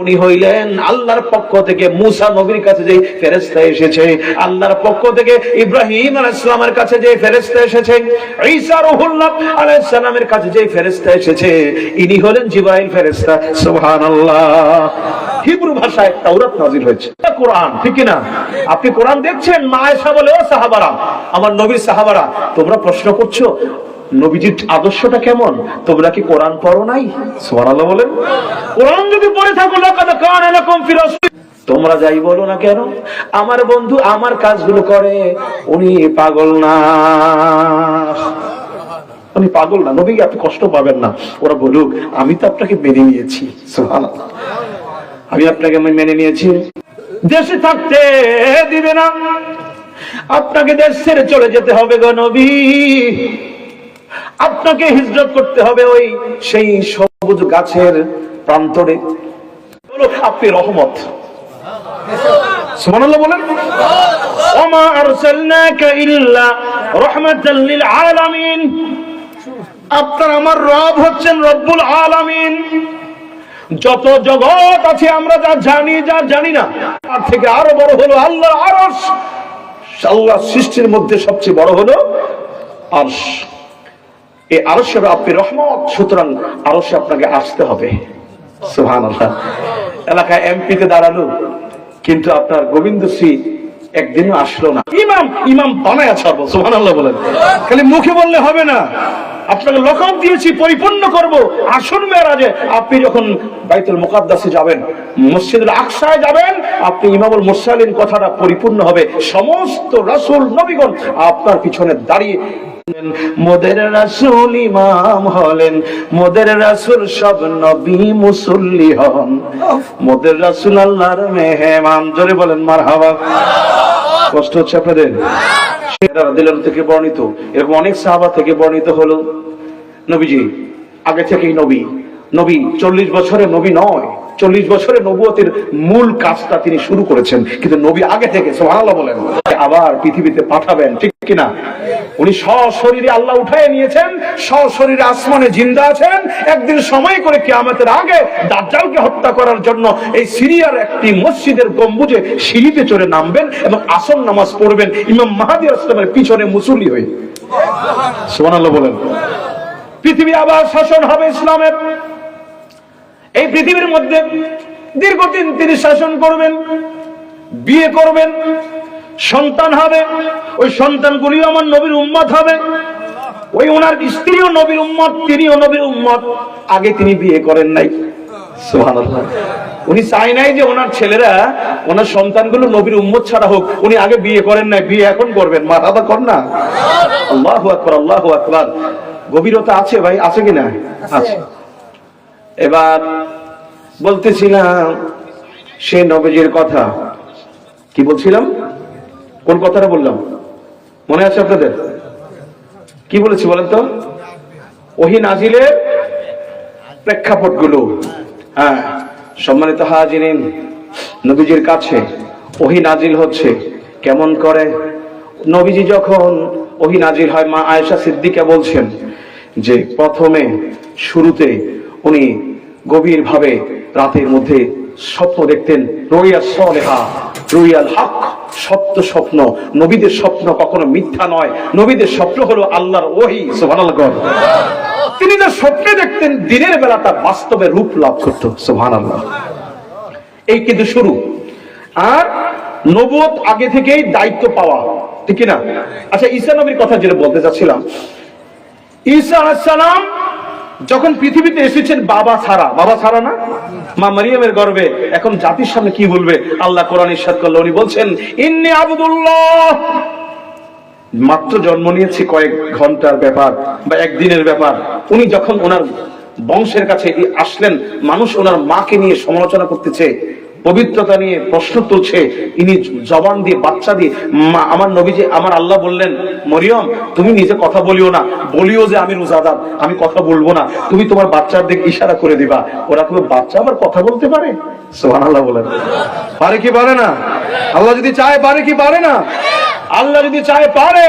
উনি হইলেন আল্লাহর পক্ষ থেকে মুসা নবীর কাছে যে ফেরেশতা এসেছে, আল্লাহর পক্ষ থেকে ইব্রাহিম আলাইহিস সালামের কাছে যে ফেরেশতা এসেছে, ঈসা রূহুল্লাহ আলাইহিস সালামের কাছে যে ফেরেশতা এসেছে, ইনি হলেন জিবরাইল ফেরেশতা। সুবহানাল্লাহ। হিব্রু ভাষায় তাওরাত নাযিল হয়েছে, কোরআন, ঠিক কি না? আপনি কোরআন দেখছেন, মা আয়েশা বলে, ও সাহাবারা, আমার নবীর সাহাবারা, তোমরা প্রশ্ন করছো নবীজির আদর্শটা কেমন, তোমরা কি কোরআন পড়ো নাই? সুবহানাল্লাহ বলেন। কোরআন যদি পড়ে থাকো, লাকাদ কানা লাকুম ফি রাসূল, তোমরা যাই বলো না কেন, আমার বন্ধু আমার কাজগুলো করে, উনি পাগল না, উনি পাগল না, নবী আপনি কষ্ট পাবেন না। ওরা বলুক, আমি তো আপনাকে মেনে নিয়েছি, সুবহানাল্লাহ, আমি আপনাকে মেনে নিয়েছি, দেশে থাকতে দিবে না, আপনাকে দেশ ছেড়ে চলে যেতে হবে গো নবী, আপনাকে হিজরত করতে হবে ওই সেই সবুজ গাছের প্রান্তরে, বলো আপনি রহমত। সুবহানাল্লাহ বলেন। ওমা আরসালনাকা ইল্লা রাহমাতাল লিল আলামিন, আপনার আমার রব হচ্ছেন রব্বুল আলামিন। যত জগৎ আছে আমরা যা জানি যা জানি না, তার থেকে আরো বড় হলো আল্লাহর আরশ। আল্লাহর সৃষ্টির মধ্যে সবচেয়ে বড় হলো আরশ। এই আরশের আপনি রহমত, সুতরাং আরশে আপনাকে আসতে হবে। সুবহানাল্লাহ। এলাকায় এমপিতে দাঁড়ালো, কিন্তু আপনার গোবিন্দশ্রী একদিনও আসলো না, ইমাম বানায় ছাড়বো। সুবহানাল্লাহ বলেন। খালি মুখে বললে হবে না, আপনাকে লকব দিয়েছি, পরিপূর্ণ করব। আসুন মেরাজে আপনি যখন বাইতুল মুকাদ্দাসে যাবেন, মসজিদুল আকসায় যাবেন, আপনি ইমামুল মুরসালিন কথাটা পরিপূর্ণ হবে। সমস্ত রাসূল নবীগণ আপনার পিছনে দাঁড়িয়ে, মোদের রাসূল ইমাম হলেন, মোদের রাসূল সব নবী মুসল্লি হন, মোদের রাসূল আল্লাহর মেহমান। জোরে বলেন মারহাবা। কষ্ট হচ্ছে আপনাদের? রাদিয়াল্লাহু থেকে বর্ণিত, এরকম অনেক সাহাবা থেকে বর্ণিত হলো, নবীজি আগে থেকেই নবী, নবী 40 বছরে নবী নয়, 40 বছরে নবুয়তের মূল কাজটা তিনি শুরু করেছেন, কিন্তু নবী আগে থেকে, সুবহানাল্লাহ বলেন, আবার পৃথিবীতে পাঠাবেন, ঠিক কিনা? উনি সশরীরে আল্লাহ উঠায় নিয়েছেন, সশরীরে আসমানে জিন্দা আছেন। একদিন সময় করে কিয়ামতের আগে দাজ্জালকে হত্যা করার জন্য এই সিরিয়ার একটি মসজিদের গম্বুজে সিঁড়িতে চড়ে নামবেন এবং আসর নামাজ পড়বেন ইমাম মাহদী আসলামের পিছনে মুসল্লি হয়ে। সুবহানাল্লাহ বলেন। পৃথিবী আবার শাসন হবে ইসলামের। এই পৃথিবীর মধ্যে দীর্ঘদিন তিনি শাসন করবেন, বিয়ে করবেন, সন্তান হবে, ওই সন্তানগুলিও আমার নবীর উম্মত হবে। ওই ওনার স্ত্রীও নবীর উম্মত, তিনিও নবীর উম্মত। আগে তিনি বিয়ে করেন নাই। সুবহানাল্লাহ। উনি চাই নাই যে ওনার ছেলেরা, ওনার সন্তানগুলো নবীর উম্মত ছাড়া হোক, উনি আগে বিয়ে করেন নাই, বিয়ে এখন করবেন। মারহাবা কর না। আল্লাহু আকবার, আল্লাহু আকবার। গভীরতা আছে ভাই, আছে কিনা? আছে। এবার বলতেছিলাম সে নবীজির কথা, কি বলছিলাম, কোন কথাটা বললাম মনে আছে আপনাদের? কি বলেছি বলেন তো? ওহী নাজিলের প্রেক্ষাপটগুলো। হ্যাঁ, সম্মানিত হাজিরিন, নবীজির কাছে ওহী নাজিল হচ্ছে কেমন করে? নবীজি যখন ওহী নাজিল হয়, মা আয়েশা সিদ্দিকা বলছেন যে প্রথমে শুরুতে উনি গভীরভাবে রাতের মধ্যে স্বপ্ন দেখতেন, রুইয়া সালেহা, রুইয়াল হক, সত্য স্বপ্ন। নবীদের স্বপ্ন কখনো মিথ্যা নয়, নবীদের স্বপ্ন হলো আল্লাহর ওহী। সুবহানাল্লাহ। তিনি যা স্বপ্নে দেখতেন দিনের বেলা তার বাস্তবে রূপ লাভ করত। সুবহানাল্লাহ। এই কিন্তু শুরু। আর নবুয়ত আগে থেকেই দায়িত্ব পাওয়া, ঠিক না? আচ্ছা, ঈসা নবীর কথা যেটা বলতে চাচ্ছিলাম, ঈসা আলাইহিস সালাম যখন পৃথিবীতে এসেছেন বাবা ছাড়া না, মা মারিয়ামের গর্ভে, এখন জাতির সামনে কি বলবে? আল্লাহ কোরআন ইরশাদ করলো, উনি বলছেন ইন্নী আবদুল্লাহ। মাত্র জন্ম নিয়েছে, কয়েক ঘন্টার ব্যাপার বা একদিনের ব্যাপার। উনি যখন ওনার বংশের কাছে আসলেন, মানুষ ওনার মাকে নিয়ে সমালোচনা করতেছে, পবিত্রতা নিয়ে প্রশ্ন তুলছে, ইনি জবান দিয়ে, বাচ্চা দিয়ে, আমার নবীজি, আমার আল্লাহ বললেন, মরিয়ম তুমি নিজে কথা বলিও না, বলিও যে আমি রোজাদার, আমি কথা বলবো না, তুমি তোমার বাচ্চার দিকে ইশারা করে দিবা। ওরা কোনো বাচ্চা আবার কথা বলতে পারে? সুবহানাল্লাহ বলেন। পারে কি পারে না? আল্লাহ যদি চায় পারে কি পারে না? আল্লাহ যদি চায় পারে।